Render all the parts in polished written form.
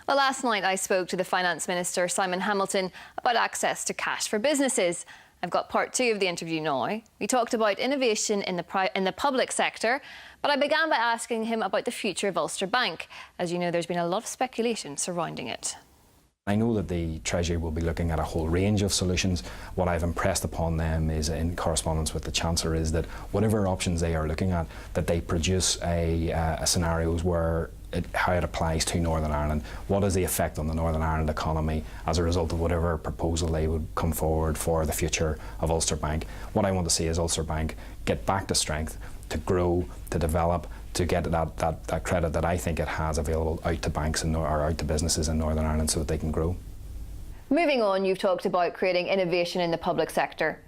Well, last night I spoke to the Finance Minister, Simon Hamilton, about access to cash for businesses. I've got part two of the interview now. We talked about innovation in the public sector, but I began by asking him about the future of Ulster Bank. As you know, there's been a lot of speculation surrounding it. I know that the Treasury will be looking at a whole range of solutions. What I've impressed upon them is, in correspondence with the Chancellor, is that whatever options they are looking at, that they produce scenarios where how it applies to Northern Ireland. What is the effect on the Northern Ireland economy as a result of whatever proposal they would come forward for the future of Ulster Bank? What I want to see is Ulster Bank get back to strength, to grow, to develop, to get that credit that I think it has available out to banks or out to businesses in Northern Ireland so that they can grow. Moving on, you've talked about creating innovation in the public sector.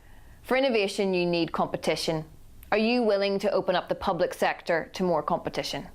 For innovation, you need competition. Are you willing to open up the public sector to more competition?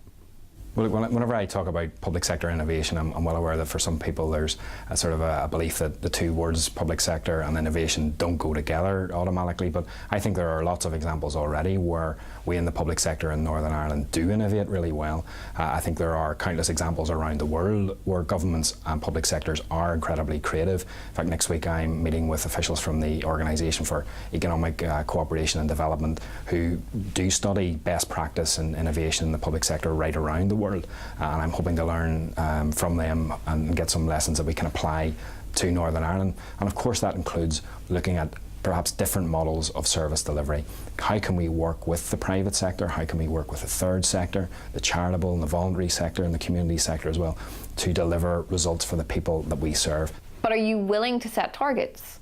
Well, whenever I talk about public sector innovation, I'm well aware that for some people there's a sort of a belief that the two words public sector and innovation don't go together automatically, but I think there are lots of examples already where we in the public sector in Northern Ireland do innovate really well. I think there are countless examples around the world where governments and public sectors are incredibly creative. In fact, next week I'm meeting with officials from the Organisation for Economic Cooperation and Development who do study best practice and innovation in the public sector right around the world. And I'm hoping to learn from them and get some lessons that we can apply to Northern Ireland. And of course that includes looking at perhaps different models of service delivery. How can we work with the private sector? How can we work with the third sector, the charitable and the voluntary sector and the community sector as well, to deliver results for the people that we serve? But are you willing to set targets?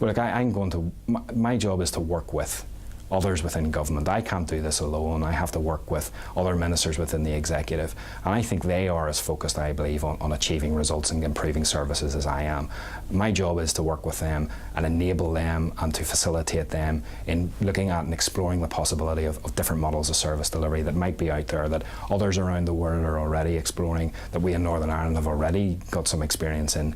Well, look, my job is to work with others within government. I can't do this alone. I have to work with other ministers within the executive, and I think they are as focused, I believe, on achieving results and improving services as I am. My job is to work with them and enable them and to facilitate them in looking at and exploring the possibility of different models of service delivery that might be out there, that others around the world are already exploring, that we in Northern Ireland have already got some experience in.